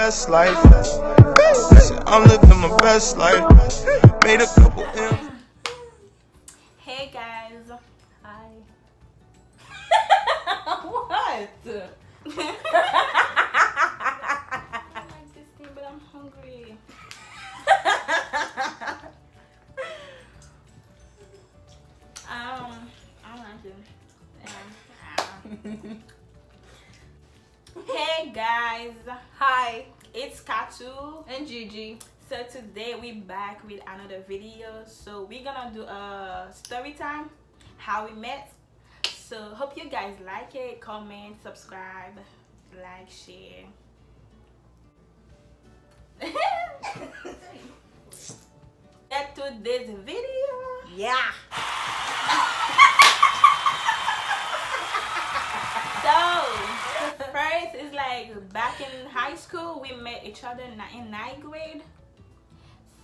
best life. I said I'm living my best life. Made a couple M's. Hey guys. Hi. What? I like this thing, but I'm hungry. I don't like it. Hey guys. Hi, It's Katu. and Gigi. So today we back with another video. So we're gonna do a story time, how we met. So hope you guys like it. Comment, subscribe, like, share. Get to this video. Yeah. So first is like back in high school we met each other in ninth grade.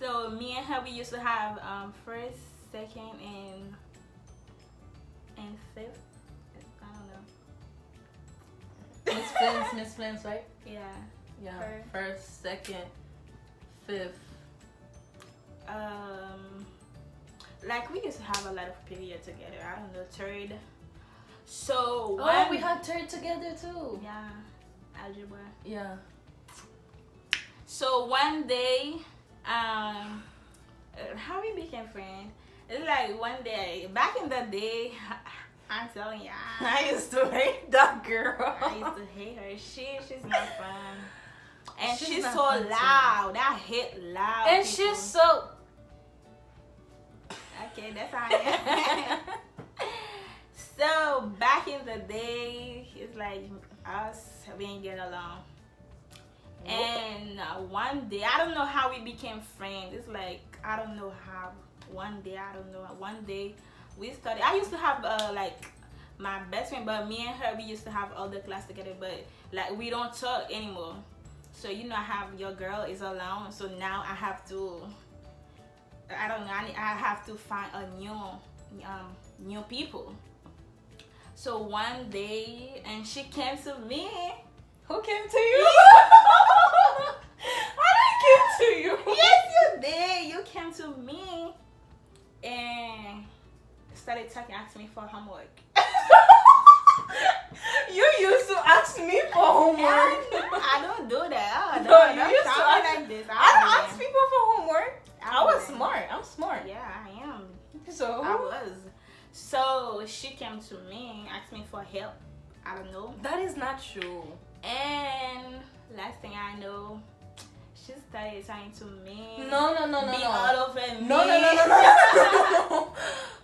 So me and her we used to have first, second, and fifth. I don't know. Miss Flins, right? Yeah. Yeah. Her. First, second, fifth. Like we used to have a lot of period together. I don't know, third. So Oh, we had third together too. yeah, algebra. Yeah. So one day, how we became friends? It's like one day, back in the day, I'm telling you, I used to hate that girl. I used to hate her. She's not fun, and she's not so fun too. loud. I hate loud. And people. she's so. Okay, that's how I am. So back in the day, it's like us we ain't get along. Nope. And one day, I don't know how we became friends. It's like I don't know how. One day we started. I used to have like my best friend, but me and her we used to have all the class together. But like we don't talk anymore. So you know, I have your girl is alone. So now I have to. I don't know. I have to find a new people. So one day, and she came to me. Who came to you? I didn't came to you. Yes, you did. You came to me and started talking, asking me for homework. You used to ask me for homework. I don't do that. No, Don't you used to talk ask- like this. I don't do ask that. people for homework. I was do that. smart. I'm smart. Yeah, I am. So I was. So she came to me, asked me for help. I don't know. that is not true. And last thing I know, she started talking to me. No. Be all over me. No.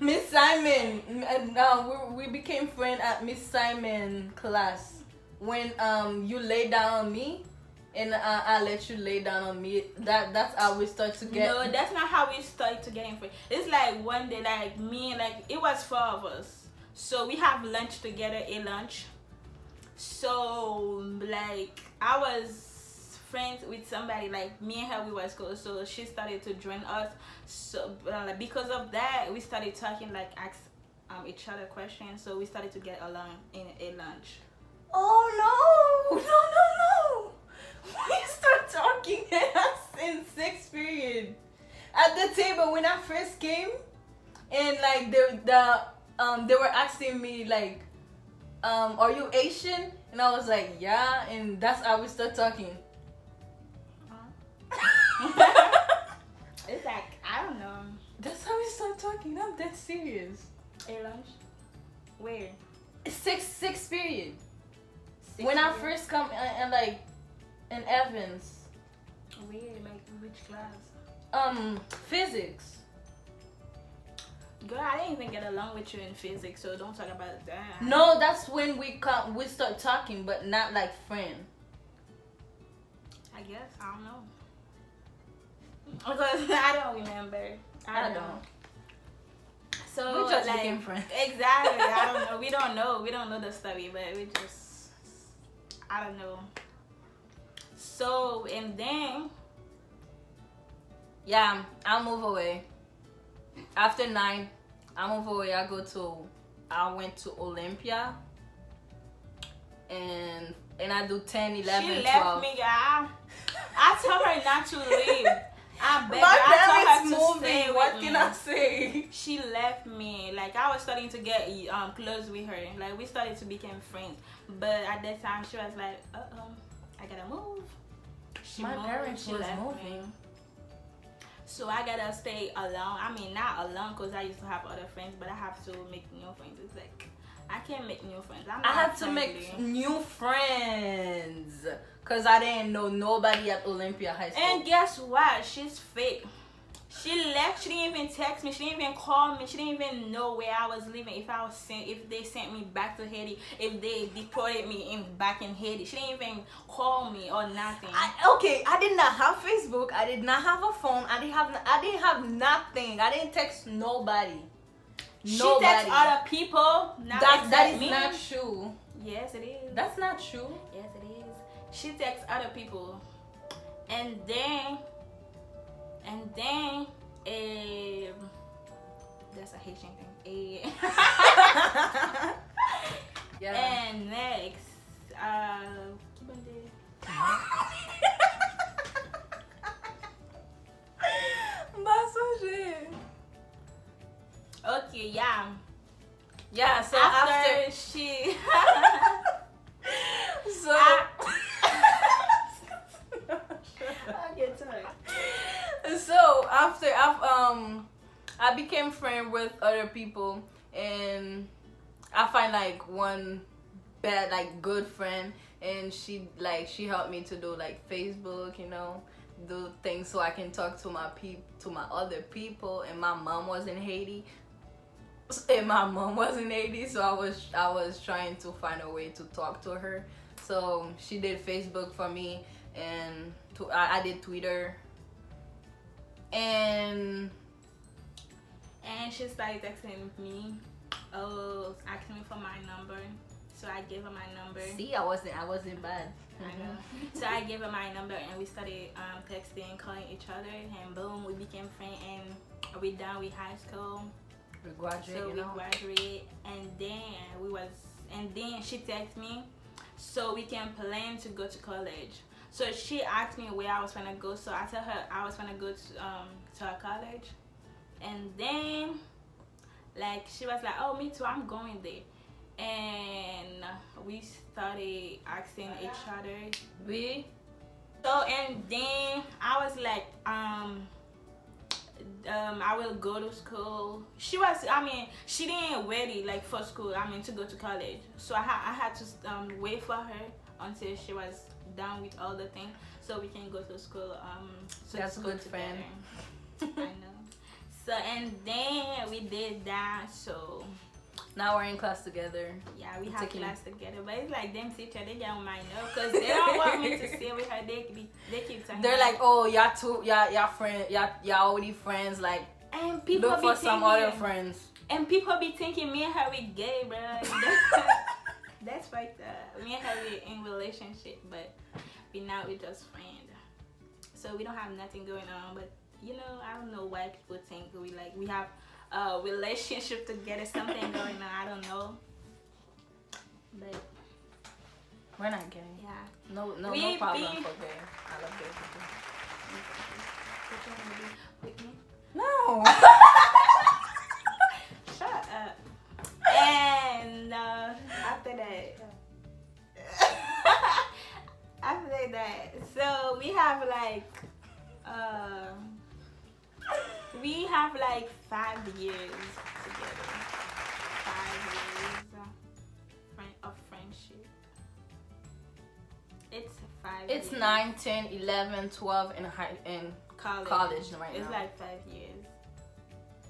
Miss Simon. We became friends at Miss Simon class when you lay down on me and I let you lay down on me. That's how we start to get. No, that's not how we started to getting friends. It's like one day, like me, like it was 4 of us. So we have lunch together, a lunch. So like I was friends with somebody, like me and her we was close. So she started to join us. So because of that, we started talking, like ask each other questions. So we started to get along in a lunch. Oh no. We start talking in 6th period at the table when I first came, and like they were asking me like, are you Asian? And I was like, yeah, and that's how we start talking. It's like I don't know. That's how we start talking. I'm dead serious. A lunch? Where? Sixth period. Sixth When I grade? first come and like in Evans, Where? Like which class? Physics. Girl, I didn't even get along with you in physics, so don't talk about that. No, that's when we start talking, but not like friend. I guess I don't know. Because I don't remember. I don't know. So We just like, became friends. Exactly. I don't know. We don't know. We don't know the story, but we just I don't know. So and then Yeah, I'll move away. After 9, I move away. I went to Olympia, and and I do 10, 11, She 12. left me, girl. I told her not to leave. I begged My her. I told parents her to stay moving. with What me. can I say? She left me. Like, I was starting to get close with her. Like, we started to become friends. But at that time, she was like, I gotta move. My parents was left moving. me. So I gotta stay alone. I mean, not alone because I used to have other friends, but I have to make new friends. It's like, I can't make new friends. I have to make new friends because I didn't know nobody at Olympia High School. And guess what? She's fake. She left. She didn't even text me. She didn't even call me. She didn't even know where I was living. If they sent me back to Haiti, if they deported me back in Haiti, she didn't even call me or nothing. I did not have Facebook. I did not have a phone. I didn't have nothing. I didn't text nobody. She texts other people. That is me. not true. Yes, it is. That's not true. Yes, it is. She texts other people, and then that's a Haitian thing. Yeah. And next, okay, yeah. Yeah. So After she, so. okay, sorry. So after I became friend with other people, and I find like one bad like good friend, and she helped me to do like Facebook, you know, do things so I can talk to my other people. And my mom was in Haiti, so I was trying to find a way to talk to her. So she did Facebook for me, and I did Twitter. And she started texting me, asking me for my number. So I gave her my number. See, I wasn't bad. I know. So I gave her my number, and we started texting, calling each other, and boom, we became friends. And we done with high school. We graduated. So we graduated, and then she texted me, so we can plan to go to college. So she asked me where I was gonna go. So I told her I was gonna go to a college, and then like she was like, "Oh, me too. I'm going there." And we started asking each other. And then I was like, I will go to school. She didn't ready like for school. To go to college. So I had to wait for her until she was done with all the things, so we can go to school. That's good friend. I know. So and then we did that. So now we're in class together. Yeah, we have class together. But it's like them teacher, they get on my nerve because they don't want me to stay with her. They keep telling They're me, like, oh, y'all friend, y'all already friends. Like, and people look be for some other friends. And people be thinking me and her we gay, bro. That's right. Me and her we in relationship, but we just friends. So we don't have nothing going on. But I don't know why people think we have a relationship together, something going on. I don't know. But we're not gay. Yeah. No problem for gay. I love gay people. No. Shut up. And after that, so we have like 5 years together. 5 years of friendship. It's 5 years. It's 9, 10, 11, 12 in college right now. It's like 5 years.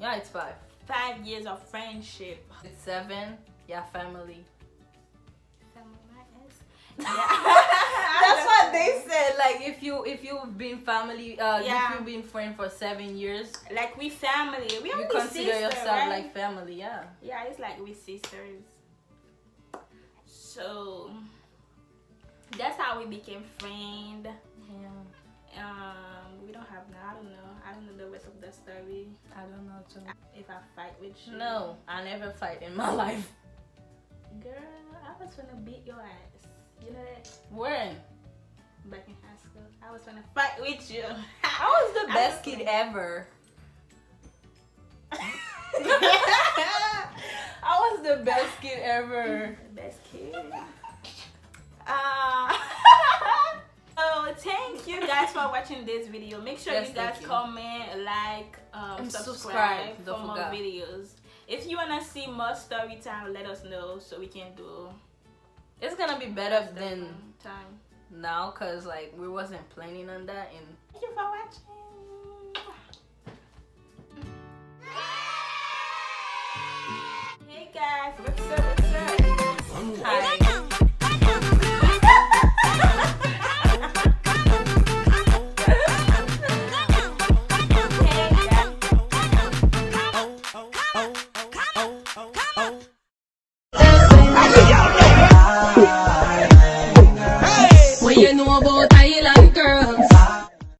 Yeah, it's 5. 5 years of friendship. It's 7. Yeah, family. Yeah. That's what they said. Like if you've been family, if you've been friends for 7 years, like we family. We you consider yourself right? like family, yeah. Yeah, it's like we sisters. So that's how we became friends. Yeah. We don't have I don't know the rest of the story. I don't know too. If I fight with you. No, I never fight in my life. Girl, I was gonna beat your ass. You know that? When? Back in high school, I was trying to fight with you. I was the best kid ever. I was the best kid ever. Best kid. So thank you guys for watching this video. Make sure Yes, you guys thank you. comment, like, And subscribe subscribe. for Don't more forget. videos. If you wanna see more story time, let us know so we can do It's gonna be better than time. now, cause like we wasn't planning on that, and Thank you for watching. Hey guys, what's up? What's up? hi. What you know about Thailand?